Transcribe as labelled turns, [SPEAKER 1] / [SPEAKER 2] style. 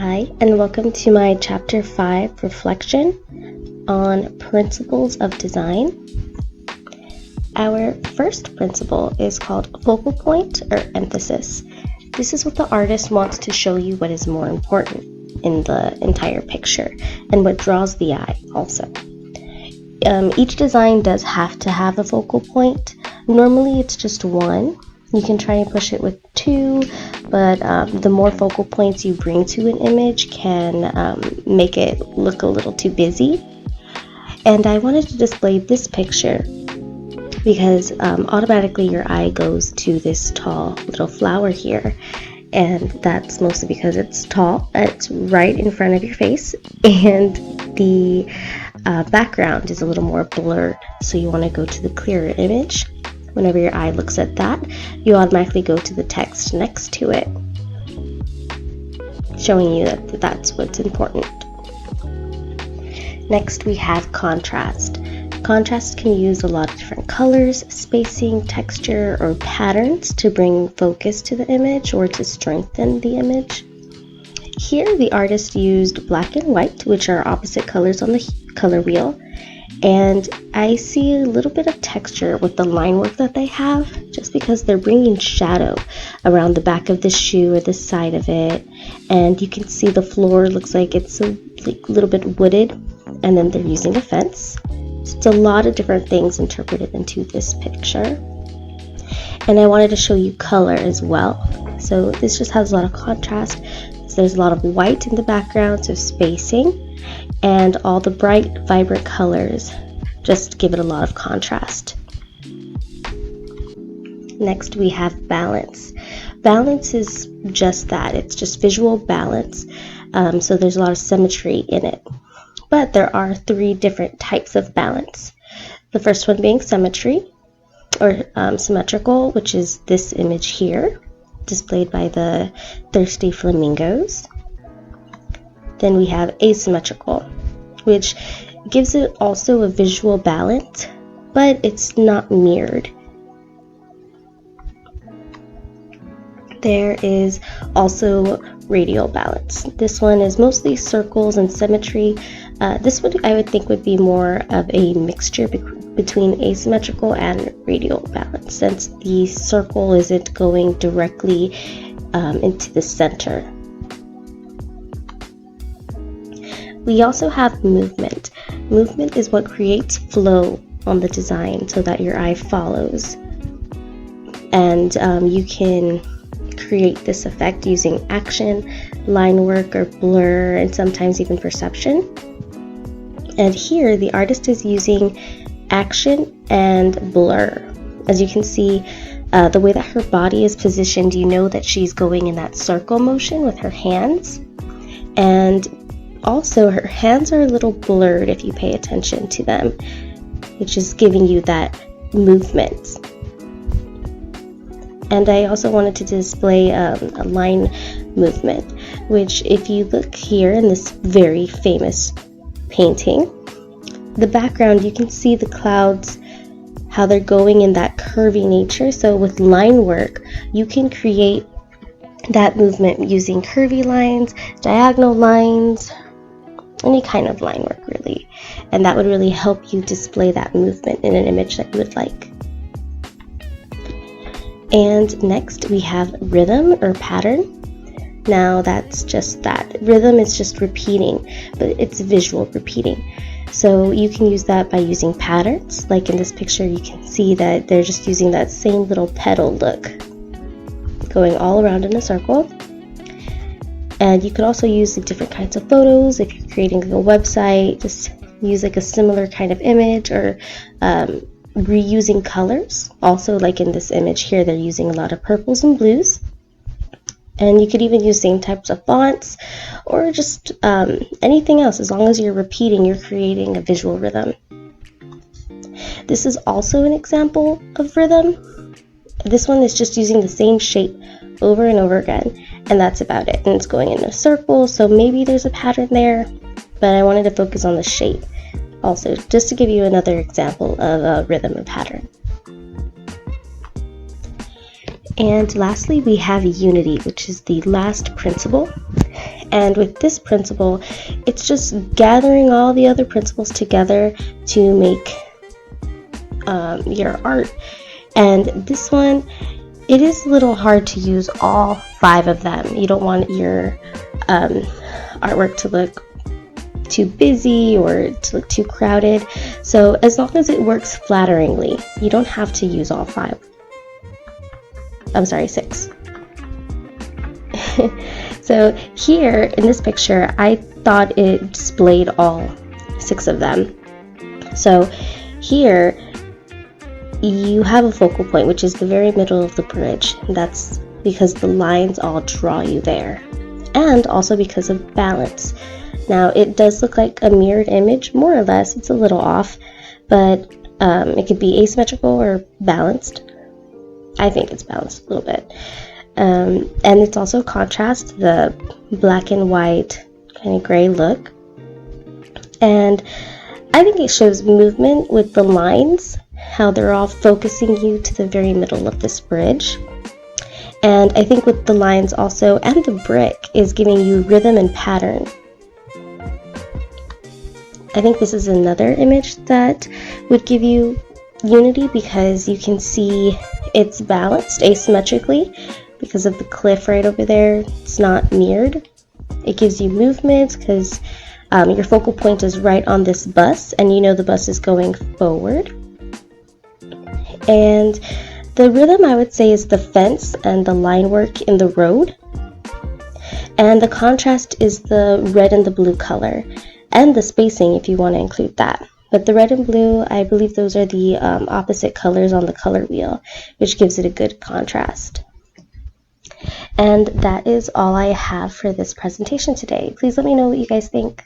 [SPEAKER 1] Hi, and welcome to my Chapter 5 reflection on principles of design. Our first principle is called focal point or emphasis. This is what the artist wants to show you what is more important in the entire picture and what draws the eye also. Each design does have to have a focal point. Normally it's just one. You can try and push it with two, but the more focal points you bring to an image can make it look a little too busy. And I wanted to display this picture because automatically your eye goes to this tall little flower here. And that's mostly because it's tall, it's right in front of your face, and the background is a little more blurred. So you want to go to the clearer image. Whenever your eye looks at that, you automatically go to the text next to it, showing you that that's what's important. Next, we have contrast. Contrast can use a lot of different colors, spacing, texture, or patterns to bring focus to the image or to strengthen the image. Here, the artist used black and white, which are opposite colors on the color wheel. And I see a little bit of texture with the line work that they have, just because they're bringing shadow around the back of the shoe or the side of it. And you can see the floor looks like it's a little bit wooded, and then they're using a fence. So it's a lot of different things interpreted into this picture. And I wanted to show you color as well. So this just has a lot of contrast. So there's a lot of white in the background, so spacing. And all the bright, vibrant colors just give it a lot of contrast. Next, we have balance. Balance is just that. It's just visual balance. So there's a lot of symmetry in it. But there are three different types of balance. The first one being symmetry, or symmetrical, which is this image here, displayed by the thirsty flamingos. Then we have asymmetrical, which gives it also a visual balance, but it's not mirrored. There is also radial balance. This one is mostly circles and symmetry. This one I would think would be more of a mixture between asymmetrical and radial balance, since the circle isn't going directly into the center. We also have movement. Movement is what creates flow on the design so that your eye follows. And you can create this effect using action, line work, or blur, and sometimes even perception. And here the artist is using action and blur. As you can see, the way that her body is positioned, you know that she's going in that circle motion with her hands. And also, her hands are a little blurred if you pay attention to them, which is giving you that movement. And I also wanted to display a line movement, which if you look here in this very famous painting, the background, you can see the clouds, how they're going in that curvy nature. So with line work, you can create that movement using curvy lines, diagonal lines, any kind of line work really, and that would really help you display that movement in an image that you would like. And next we have rhythm or pattern. Now that's just that. Rhythm is just repeating, but it's visual repeating. So you can use that by using patterns. Like in this picture, you can see that they're just using that same little petal look, going all around in a circle. And you could also use the different kinds of photos. If you're creating a website, just use like a similar kind of image, or reusing colors. Also, like in this image here, they're using a lot of purples and blues. And you could even use same types of fonts, or just anything else. As long as you're repeating, you're creating a visual rhythm. This is also an example of rhythm. This one is just using the same shape over and over again, and that's about it. And it's going in a circle, so maybe there's a pattern there, but I wanted to focus on the shape also, just to give you another example of a rhythm or pattern. And lastly, we have unity, which is the last principle. And with this principle, it's just gathering all the other principles together to make your art. And this one, it is a little hard to use all 5 of them. You don't want your artwork to look too busy or to look too crowded. So as long as it works flatteringly, you don't have to use all 5. I'm sorry, 6. So here in this picture, I thought it displayed all 6 of them. So here you have a focal point, which is the very middle of the bridge. That's because the lines all draw you there, and also because of balance. Now it does look like a mirrored image, more or less. It's a little off, but it could be asymmetrical or balanced. I think it's balanced a little bit. And it's also contrast, the black and white kind of gray look. And I think it shows movement with the lines, how they're all focusing you to the very middle of this bridge. And I think with the lines also, and the brick, is giving you rhythm and pattern. I think this is another image that would give you unity, because you can see it's balanced asymmetrically because of the cliff right over there. It's not mirrored. It gives you movement because your focal point is right on this bus, and you know the bus is going forward. And the rhythm, I would say, is the fence and the line work in the road. And the contrast is the red and the blue color, and the spacing if you want to include that. But the red and blue, I believe those are the opposite colors on the color wheel, which gives it a good contrast. And that is all I have for this presentation today. Please let me know what you guys think.